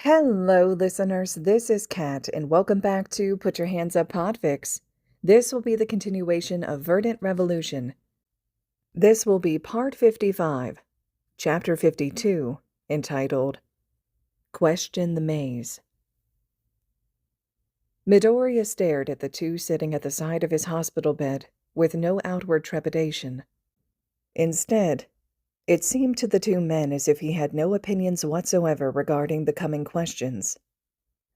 Hello, listeners. This is Kat, and welcome back to Put Your Hands Up Podfics. This will be the continuation of Verdant Revolution. This will be Part 55, Chapter 52, entitled Question the Maze. Midoriya stared at the two sitting at the side of his hospital bed with no outward trepidation. Instead, it seemed to the two men as if he had no opinions whatsoever regarding the coming questions.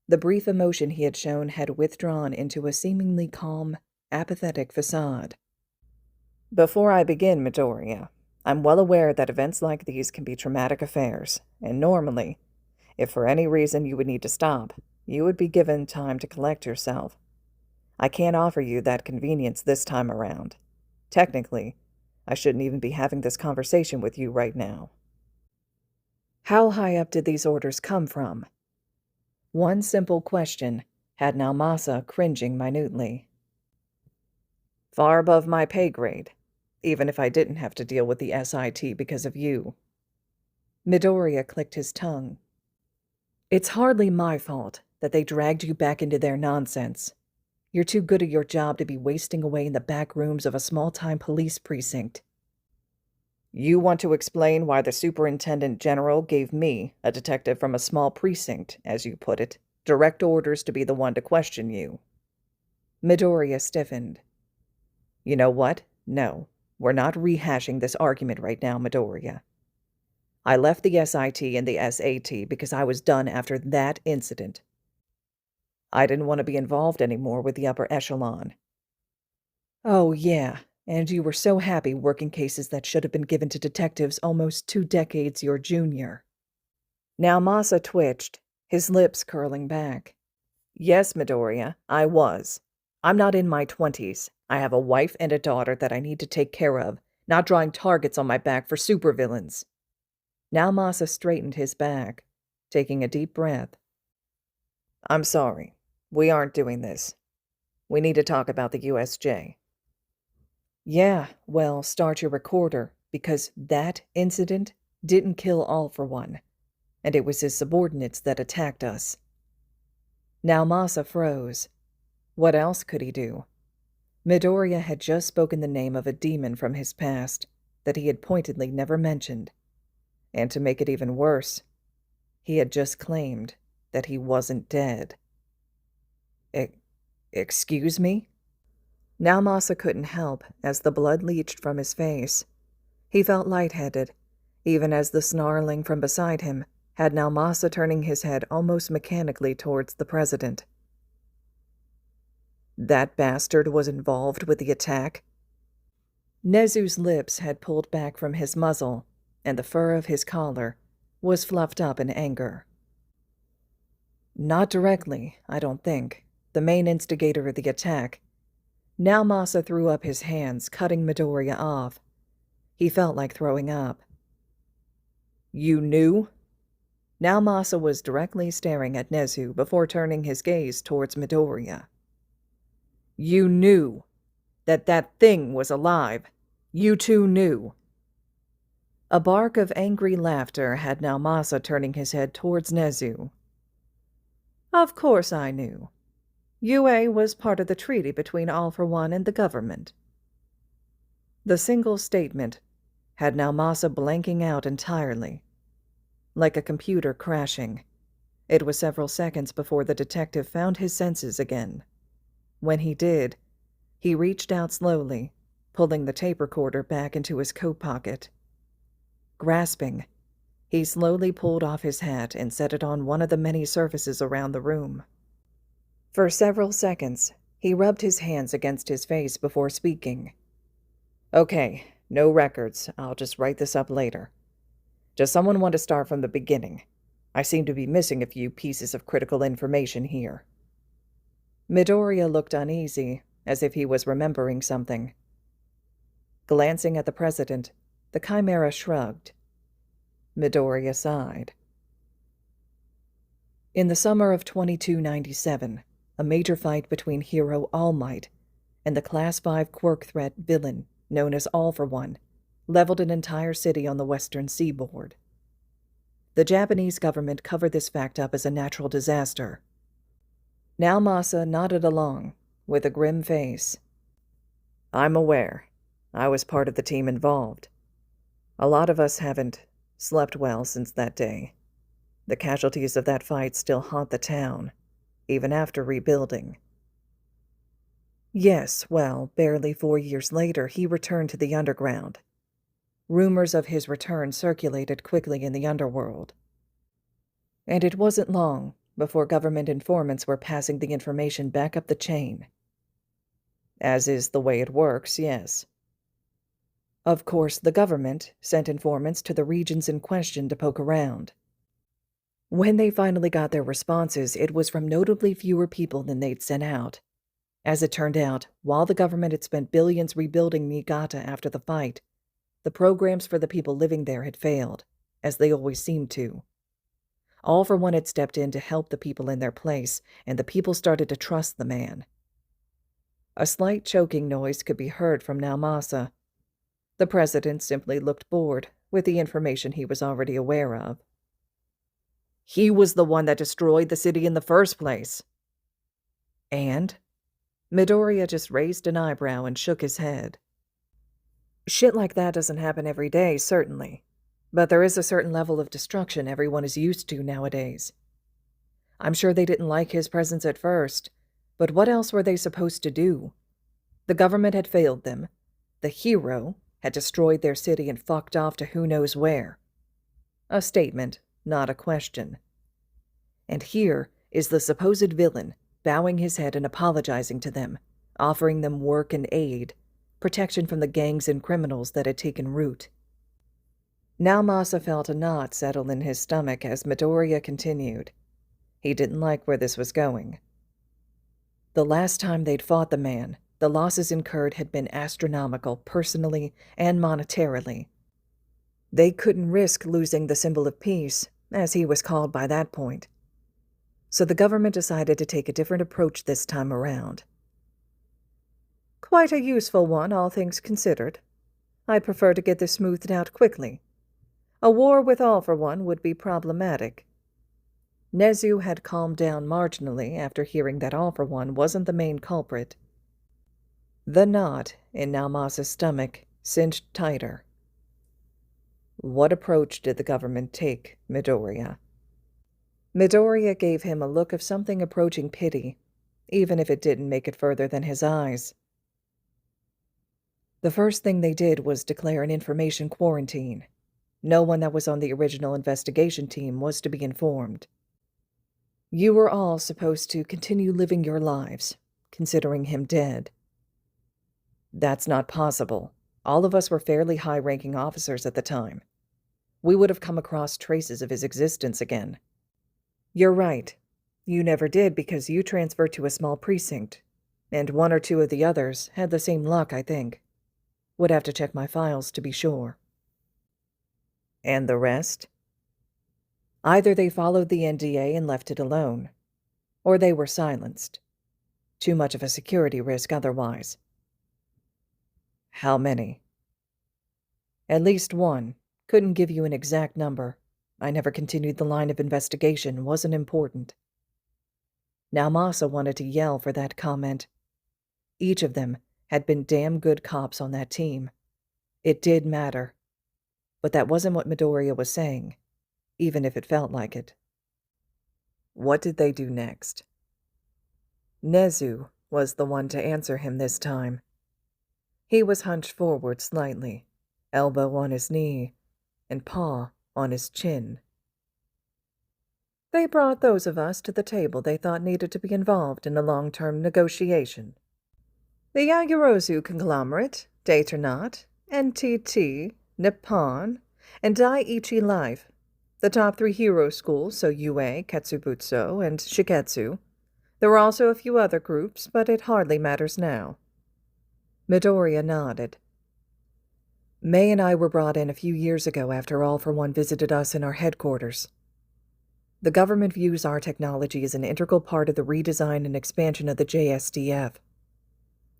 The brief emotion he had shown had withdrawn into a seemingly calm, apathetic facade. Before I begin, Midoriya, I'm well aware that events like these can be traumatic affairs, and normally, if for any reason you would need to stop, you would be given time to collect yourself. I can't offer you that convenience this time around. Technically, I shouldn't even be having this conversation with you right now. How high up did these orders come from? One simple question had Naomasa cringing minutely. Far above my pay grade, even if I didn't have to deal with the SIT because of you. Midoriya clicked his tongue. It's hardly my fault that they dragged you back into their nonsense. You're too good at your job to be wasting away in the back rooms of a small-time police precinct. You want to explain why the Superintendent General gave me, a detective from a small precinct, as you put it, direct orders to be the one to question you. Midoriya stiffened. You know what? No, we're not rehashing this argument right now, Midoriya. I left the SIT and the SAT because I was done after that incident. I didn't want to be involved anymore with the upper echelon. Oh, yeah, and you were so happy working cases that should have been given to detectives almost 2 decades your junior. Naomasa twitched, his lips curling back. Yes, Midoriya, I was. I'm not in my 20s. I have a wife and a daughter that I need to take care of, not drawing targets on my back for supervillains. Naomasa straightened his back, taking a deep breath. I'm sorry. We aren't doing this. We need to talk about the USJ. Yeah, well, start your recorder, because that incident didn't kill All for One, and it was his subordinates that attacked us. Naomasa froze. What else could he do? Midoriya had just spoken the name of a demon from his past that he had pointedly never mentioned. And to make it even worse, he had just claimed that he wasn't dead. Excuse me? Naomasa couldn't help as the blood leached from his face. He felt lightheaded, even as the snarling from beside him had Naomasa turning his head almost mechanically towards the president. That bastard was involved with the attack? Nezu's lips had pulled back from his muzzle, and the fur of his collar was fluffed up in anger. Not directly, I don't think. The main instigator of the attack. Naomasa threw up his hands, cutting Midoriya off. He felt like throwing up. You knew? Naomasa was directly staring at Nezu before turning his gaze towards Midoriya. You knew that thing was alive. You two knew. A bark of angry laughter had Naomasa turning his head towards Nezu. Of course I knew. UA was part of the treaty between All for One and the government. The single statement had Naomasa blanking out entirely, like a computer crashing. It was several seconds before the detective found his senses again. When he did, he reached out slowly, pulling the tape recorder back into his coat pocket. Grasping, he slowly pulled off his hat and set it on one of the many surfaces around the room. For several seconds, he rubbed his hands against his face before speaking. Okay, no records. I'll just write this up later. Does someone want to start from the beginning? I seem to be missing a few pieces of critical information here. Midoriya looked uneasy, as if he was remembering something. Glancing at the president, the Chimera shrugged. Midoriya sighed. In the summer of 2297, a major fight between hero All Might and the Class 5 quirk threat villain known as All for One leveled an entire city on the western seaboard. The Japanese government covered this fact up as a natural disaster. Naomasa nodded along, with a grim face. I'm aware. I was part of the team involved. A lot of us haven't slept well since that day. The casualties of that fight still haunt the town, even after rebuilding. Yes, well, barely 4 years later, he returned to the underground. Rumors of his return circulated quickly in the underworld. And it wasn't long before government informants were passing the information back up the chain. As is the way it works, yes. Of course, the government sent informants to the regions in question to poke around. When they finally got their responses, it was from notably fewer people than they'd sent out. As it turned out, while the government had spent billions rebuilding Niigata after the fight, the programs for the people living there had failed, as they always seemed to. All for One had stepped in to help the people in their place, and the people started to trust the man. A slight choking noise could be heard from Naomasa. The president simply looked bored with the information he was already aware of. He was the one that destroyed the city in the first place. And? Midoriya just raised an eyebrow and shook his head. Shit like that doesn't happen every day, certainly. But there is a certain level of destruction everyone is used to nowadays. I'm sure they didn't like his presence at first, but what else were they supposed to do? The government had failed them. The hero had destroyed their city and fucked off to who knows where. A statement, not a question. And here is the supposed villain, bowing his head and apologizing to them, offering them work and aid, protection from the gangs and criminals that had taken root. Naomasa felt a knot settle in his stomach as Midoriya continued. He didn't like where this was going. The last time they'd fought the man, the losses incurred had been astronomical, personally and monetarily. They couldn't risk losing the symbol of peace, as he was called by that point. So the government decided to take a different approach this time around. Quite a useful one, all things considered. I'd prefer to get this smoothed out quickly. A war with All for One would be problematic. Nezu had calmed down marginally after hearing that All for One wasn't the main culprit. The knot in Naomasa's stomach cinched tighter. What approach did the government take, Midoriya? Midoriya gave him a look of something approaching pity, even if it didn't make it further than his eyes. The first thing they did was declare an information quarantine. No one that was on the original investigation team was to be informed. You were all supposed to continue living your lives, considering him dead. That's not possible. All of us were fairly high-ranking officers at the time. We would have come across traces of his existence again. You're right. You never did because you transferred to a small precinct, and 1 or 2 of the others had the same luck, I think. Would have to check my files to be sure. And the rest? Either they followed the NDA and left it alone, or they were silenced. Too much of a security risk otherwise. How many? At least 1. Couldn't give you an exact number. I never continued the line of investigation, wasn't important. Naomasa wanted to yell for that comment. Each of them had been damn good cops on that team. It did matter. But that wasn't what Midoriya was saying, even if it felt like it. What did they do next? Nezu was the one to answer him this time. He was hunched forward slightly, elbow on his knee, and paw on his chin. They brought those of us to the table they thought needed to be involved in a long-term negotiation. The Yagurozu conglomerate, Daternaut, NTT, Nippon, and Daiichi Life, the top 3 hero schools, so UA, Katsubutsu, and Shiketsu. There were also a few other groups, but it hardly matters now. Midoriya nodded. May and I were brought in a few years ago after All for One visited us in our headquarters. The government views our technology as an integral part of the redesign and expansion of the JSDF.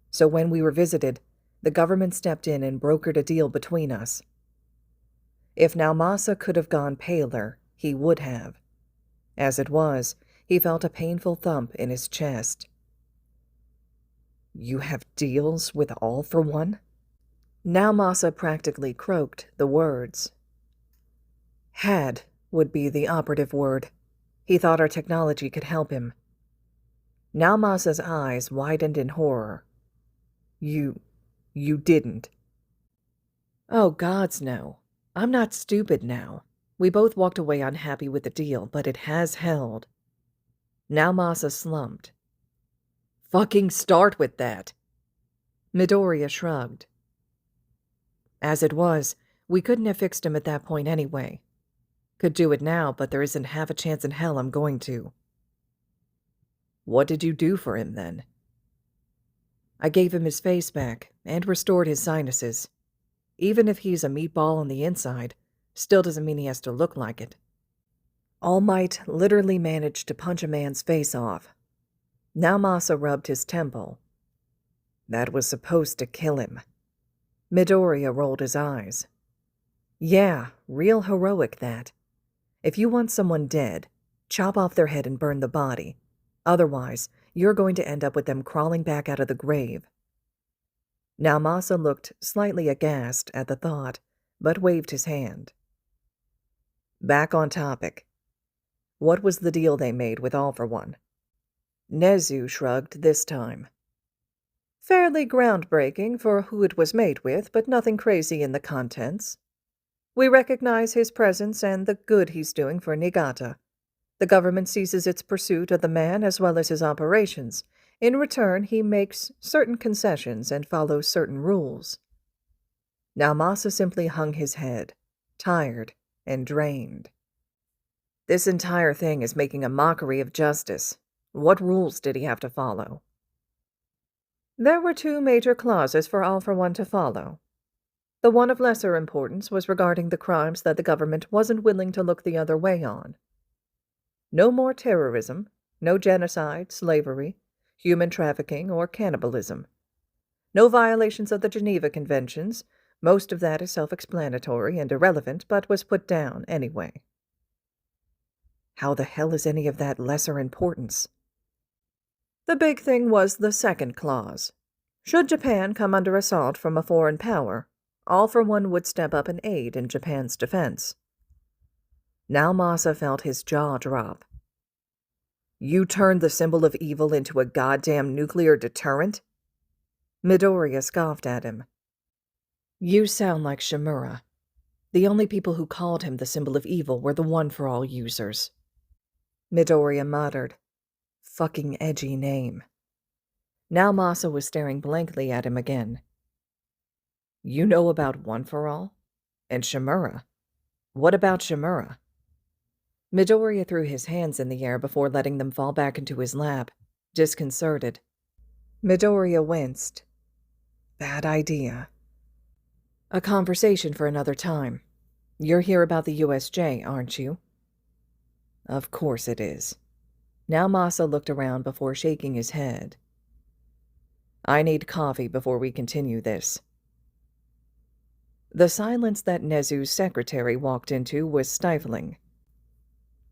So when we were visited, the government stepped in and brokered a deal between us. If Naomasa could have gone paler, he would have. As it was, he felt a painful thump in his chest. "You have deals with All for One?" Now Masa practically croaked the words. Had would be the operative word. He thought our technology could help him. Now Masa's eyes widened in horror. You didn't." "Oh, gods, no. I'm not stupid now. We both walked away unhappy with the deal, but it has held." Now Masa slumped. "Fucking start with that." Midoriya shrugged. "As it was, we couldn't have fixed him at that point anyway. Could do it now, but there isn't half a chance in hell I'm going to." "What did you do for him, then?" "I gave him his face back and restored his sinuses. Even if he's a meatball on the inside, still doesn't mean he has to look like it." All Might literally managed to punch a man's face off. Now Masa rubbed his temple. "That was supposed to kill him." Midoriya rolled his eyes. "Yeah, real heroic, that. If you want someone dead, chop off their head and burn the body. Otherwise, you're going to end up with them crawling back out of the grave." Now Masa looked slightly aghast at the thought, but waved his hand. "Back on topic. What was the deal they made with All for One?" Nezu shrugged this time. "Fairly groundbreaking for who it was made with, but nothing crazy in the contents. We recognize his presence and the good he's doing for Niigata. The government seizes its pursuit of the man as well as his operations. In return, he makes certain concessions and follows certain rules." Now Masa simply hung his head, tired and drained. "This entire thing is making a mockery of justice. What rules did he have to follow?" "There were 2 major clauses for All for One to follow. The one of lesser importance was regarding the crimes that the government wasn't willing to look the other way on. No more terrorism, no genocide, slavery, human trafficking, or cannibalism. No violations of the Geneva Conventions. Most of that is self-explanatory and irrelevant, but was put down anyway." How the hell is any of that lesser importance? "The big thing was the second clause. Should Japan come under assault from a foreign power, All for One would step up and aid in Japan's defense." Now Masa felt his jaw drop. "You turned the symbol of evil into a goddamn nuclear deterrent?" Midoriya scoffed at him. "You sound like Shimura. The only people who called him the symbol of evil were the One for All users." Midoriya muttered. Fucking edgy name. Now Masa was staring blankly at him again. "You know about One for All? And Shimura? What about Shimura?" Midoriya threw his hands in the air before letting them fall back into his lap, disconcerted. Midoriya winced. "Bad idea." "A conversation for another time. You're here about the USJ, aren't you?" "Of course it is." Now Masa looked around before shaking his head. "I need coffee before we continue this." The silence that Nezu's secretary walked into was stifling.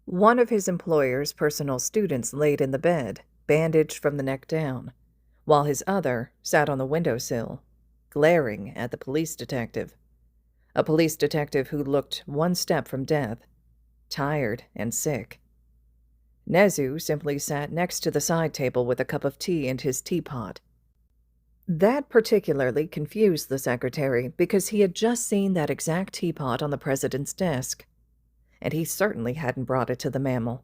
One of his employer's personal students laid in the bed, bandaged from the neck down, while his other sat on the windowsill, glaring at the police detective. A police detective who looked one step from death, tired and sick. Nezu simply sat next to the side table with a cup of tea and his teapot. That particularly confused the secretary because he had just seen that exact teapot on the president's desk. And he certainly hadn't brought it to the mammal.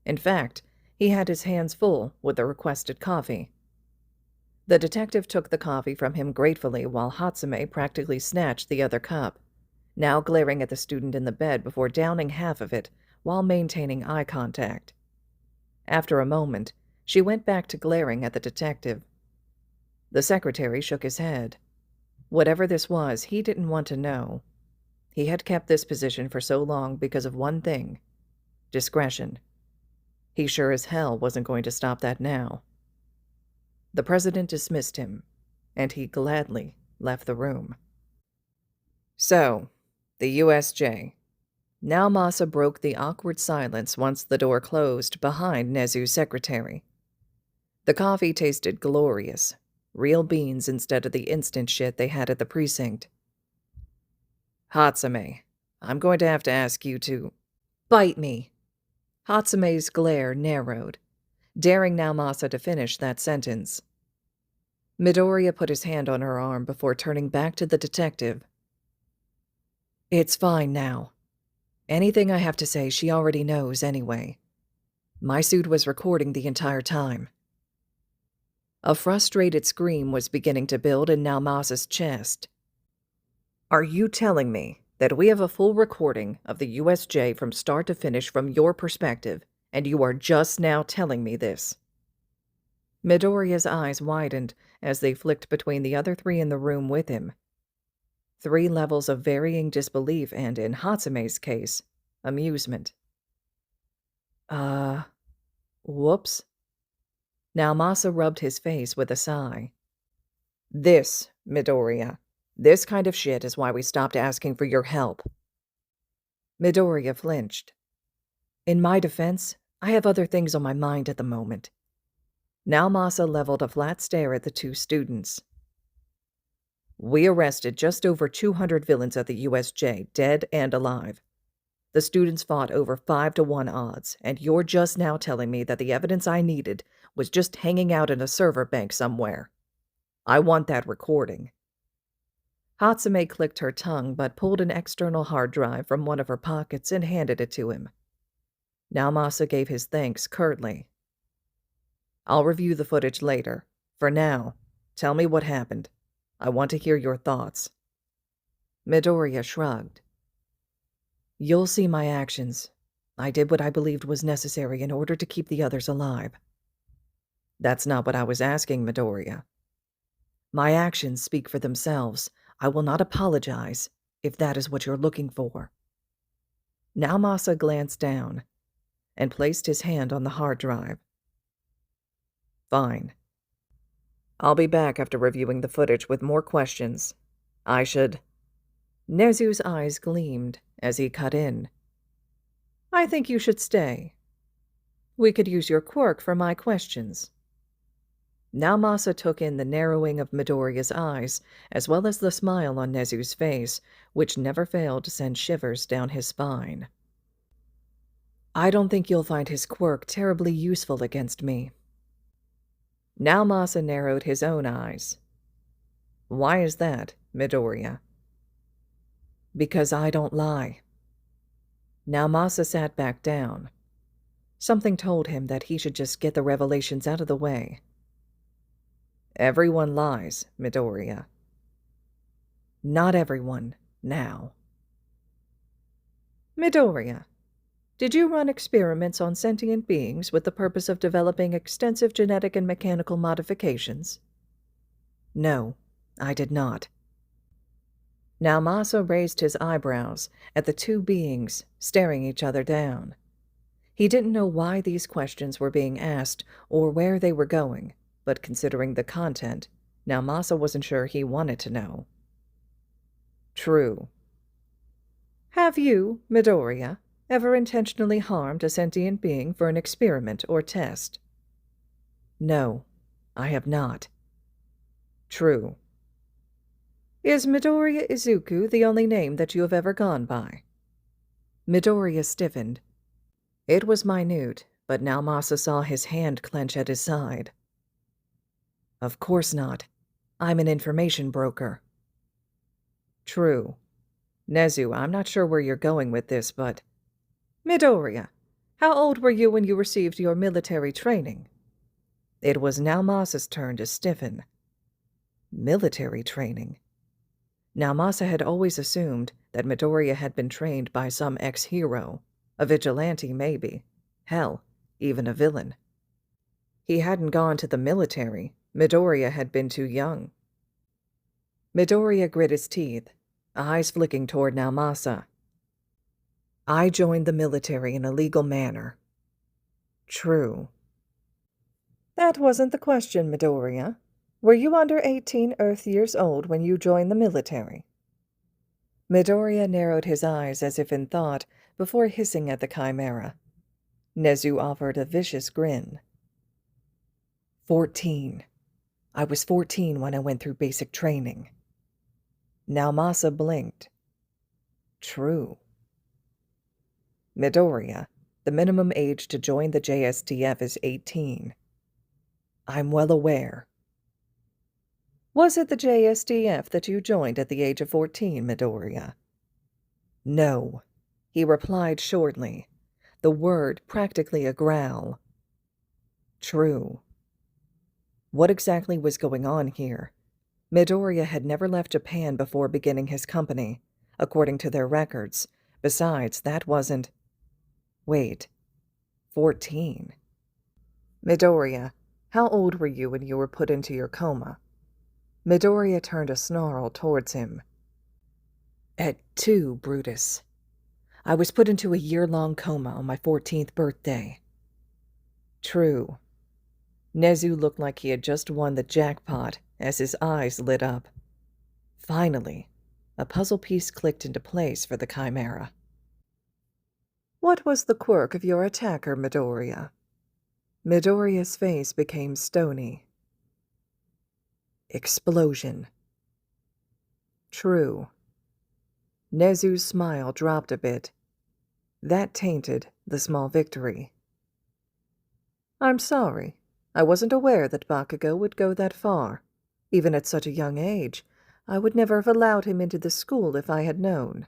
In fact, he had his hands full with the requested coffee. The detective took the coffee from him gratefully while Hatsume practically snatched the other cup, now glaring at the student in the bed before downing half of it while maintaining eye contact. After a moment, she went back to glaring at the detective. The secretary shook his head. Whatever this was, he didn't want to know. He had kept this position for so long because of one thing: discretion. He sure as hell wasn't going to stop that now. The president dismissed him, and he gladly left the room. "So, the USJ. Now Masa broke the awkward silence once the door closed behind Nezu's secretary. The coffee tasted glorious. Real beans instead of the instant shit they had at the precinct. Hatsume, I'm going to have to ask you to bite me. Hatsume's glare narrowed, daring now Masa to finish that sentence. Midoriya put his hand on her arm before turning back to the detective. It's fine now. Anything I have to say she already knows anyway. My suit was recording the entire time. A frustrated scream was beginning to build in Naomasa's chest. Are you telling me that we have a full recording of the USJ from start to finish from your perspective, and you are just now telling me this? Midoriya's eyes widened as they flicked between the other three in the room with him. 3 levels of varying disbelief and, in Hatsume's case, amusement. Whoops. Naomasa rubbed his face with a sigh. This, Midoriya, this kind of shit is why we stopped asking for your help. Midoriya flinched. In my defense, I have other things on my mind at the moment. Naomasa leveled a flat stare at the 2 students. We arrested just over 200 villains at the USJ, dead and alive. The students fought over 5-to-1 odds, and you're just now telling me that the evidence I needed was just hanging out in a server bank somewhere. I want that recording. Hatsume clicked her tongue but pulled an external hard drive from one of her pockets and handed it to him. Naomasa gave his thanks curtly. I'll review the footage later. For now, tell me what happened. I want to hear your thoughts. Midoriya shrugged. You'll see my actions. I did what I believed was necessary in order to keep the others alive. That's not what I was asking, Midoriya. My actions speak for themselves. I will not apologize, if that is what you're looking for. Naomasa glanced down and placed his hand on the hard drive. Fine. I'll be back after reviewing the footage with more questions. I should... Nezu's eyes gleamed as he cut in. I think you should stay. We could use your quirk for my questions. Naomasa took in the narrowing of Midoriya's eyes, as well as the smile on Nezu's face, which never failed to send shivers down his spine. I don't think you'll find his quirk terribly useful against me. Naomasa narrowed his own eyes. Why is that, Midoriya? Because I don't lie. Naomasa sat back down. Something told him that he should just get the revelations out of the way. Everyone lies, Midoriya. Not everyone, now. Midoriya, did you run experiments on sentient beings with the purpose of developing extensive genetic and mechanical modifications? No, I did not. Naomasa raised his eyebrows at the 2 beings staring each other down. He didn't know why these questions were being asked or where they were going, but considering the content, Naomasa wasn't sure he wanted to know. True. Have you, Midoriya, ever intentionally harmed a sentient being for an experiment or test? No, I have not. True. Is Midoriya Izuku the only name that you have ever gone by? Midoriya stiffened. It was minute, but Naomasa saw his hand clench at his side. Of course not. I'm an information broker. True. Nezu, I'm not sure where you're going with this, but... Midoriya, how old were you when you received your military training? It was Naomasa's turn to stiffen. Military training? Naomasa had always assumed that Midoriya had been trained by some ex-hero, a vigilante maybe, hell, even a villain. He hadn't gone to the military. Midoriya had been too young. Midoriya grit his teeth, eyes flicking toward Naomasa. I joined the military in a legal manner. True. That wasn't the question, Midoriya. Were you under 18 Earth years old when you joined the military? Midoriya narrowed his eyes as if in thought before hissing at the chimera. Nezu offered a vicious grin. 14. I was 14 when I went through basic training. Naomasa blinked. True. Midoriya, the minimum age to join the JSTF is 18. I'm well aware. Was it the JSTF that you joined at the age of 14, Midoriya? No, he replied shortly, the word practically a growl. True. What exactly was going on here? Midoriya had never left Japan before beginning his company, according to their records. Besides, that wasn't... Wait, 14. Midoriya, how old were you when you were put into your coma? Midoriya turned a snarl towards him. At 2, Brutus. I was put into a year-long coma on my 14th birthday. True. Nezu looked like he had just won the jackpot as his eyes lit up. Finally, a puzzle piece clicked into place for the chimera. What was the quirk of your attacker, Midoriya? Midoriya's face became stony. Explosion. True. Nezu's smile dropped a bit. That tainted the small victory. I'm sorry. I wasn't aware that Bakugo would go that far. Even at such a young age, I would never have allowed him into the school if I had known.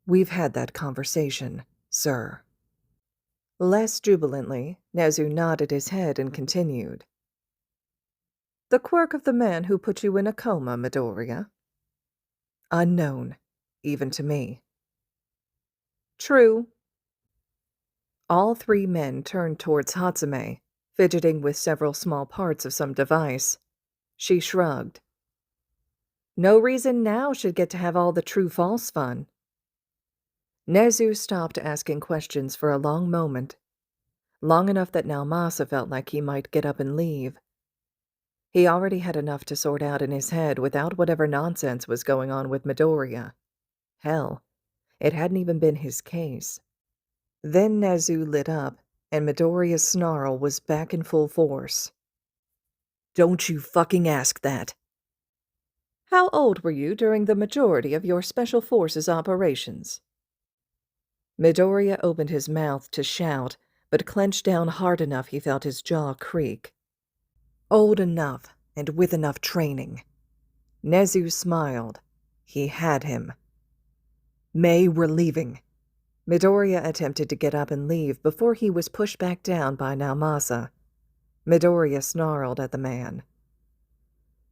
We've had that conversation, sir. Less jubilantly, Nezu nodded his head and continued. The quirk of the man who put you in a coma, Midoriya? Unknown, even to me. True. All three men turned towards Hatsume, fidgeting with several small parts of some device. She shrugged. No reason now should get to have all the true-false fun. Nezu stopped asking questions for a long moment, long enough that Naomasa felt like he might get up and leave. He already had enough to sort out in his head without whatever nonsense was going on with Midoriya. Hell, it hadn't even been his case. Then Nezu lit up, and Midoriya's snarl was back in full force. Don't you fucking ask that. How old were you during the majority of your Special Forces operations? Midoriya opened his mouth to shout, but clenched down hard enough he felt his jaw creak. Old enough, and with enough training. Nezu smiled. He had him. May, we're leaving. Midoriya attempted to get up and leave before he was pushed back down by Naomasa. Midoriya snarled at the man.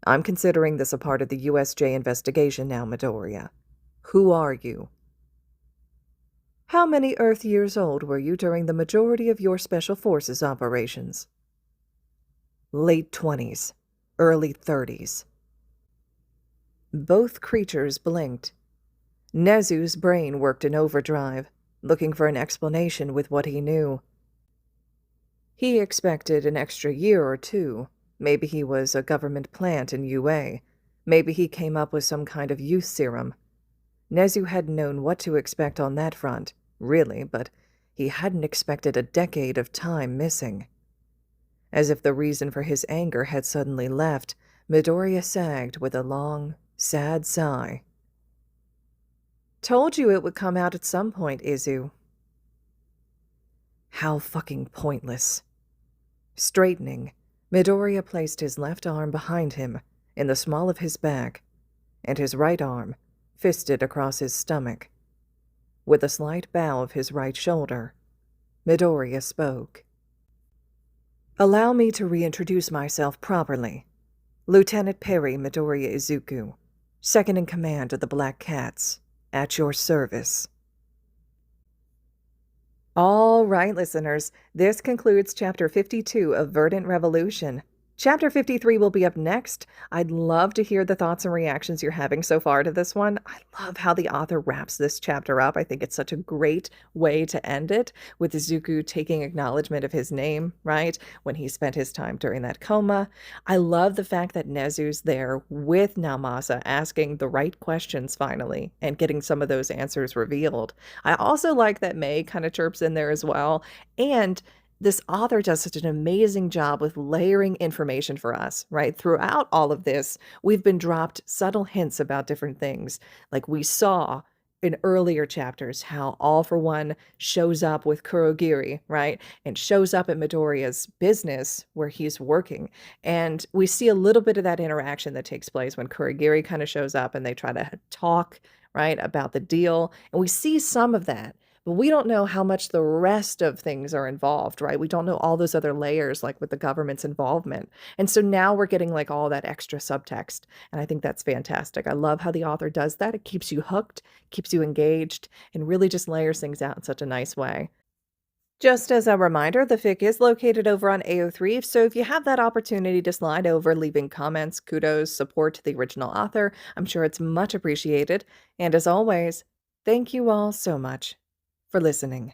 I'm considering this a part of the USJ investigation now, Midoriya. Who are you? How many Earth years old were you during the majority of your Special Forces operations? Late 20s, early 30s. Both creatures blinked. Nezu's brain worked in overdrive, looking for an explanation with what he knew. He expected an extra year or two. Maybe he was a government plant in UA. Maybe he came up with some kind of youth serum. Nezu hadn't known what to expect on that front, really, but he hadn't expected a decade of time missing. As if the reason for his anger had suddenly left, Midoriya sagged with a long, sad sigh. Told you it would come out at some point, Izu. How fucking pointless. Straightening, Midoriya placed his left arm behind him, in the small of his back, and his right arm fisted across his stomach. With a slight bow of his right shoulder, Midoriya spoke. Allow me to reintroduce myself properly. Lieutenant Perry Midoriya Izuku, second in command of the Black Cats, at your service. All right, listeners, this concludes Chapter 52 of Verdant Revolution. Chapter 53 will be up next. I'd love to hear the thoughts and reactions you're having so far to this one. I love how the author wraps this chapter up. I think it's such a great way to end it, with Izuku taking acknowledgement of his name, right, when he spent his time during that coma. I love the fact that Nezu's there with Naomasa asking the right questions finally and getting some of those answers revealed. I also like that May kind of chirps in there as well. And this author does such an amazing job with layering information for us, right? Throughout all of this, we've been dropped subtle hints about different things. Like we saw in earlier chapters how All for One shows up with Kurogiri, right? And shows up at Midoriya's business where he's working. And we see a little bit of that interaction that takes place when Kurogiri kind of shows up and they try to talk, right, about the deal. And we see some of that. But we don't know how much the rest of things are involved, right? We don't know all those other layers, like with the government's involvement. And so now we're getting like all that extra subtext. And I think that's fantastic. I love how the author does that. It keeps you hooked, keeps you engaged, and really just layers things out in such a nice way. Just as a reminder, the fic is located over on AO3, so if you have that opportunity to slide over, leaving comments, kudos, support to the original author, I'm sure it's much appreciated. And as always, thank you all so much for listening.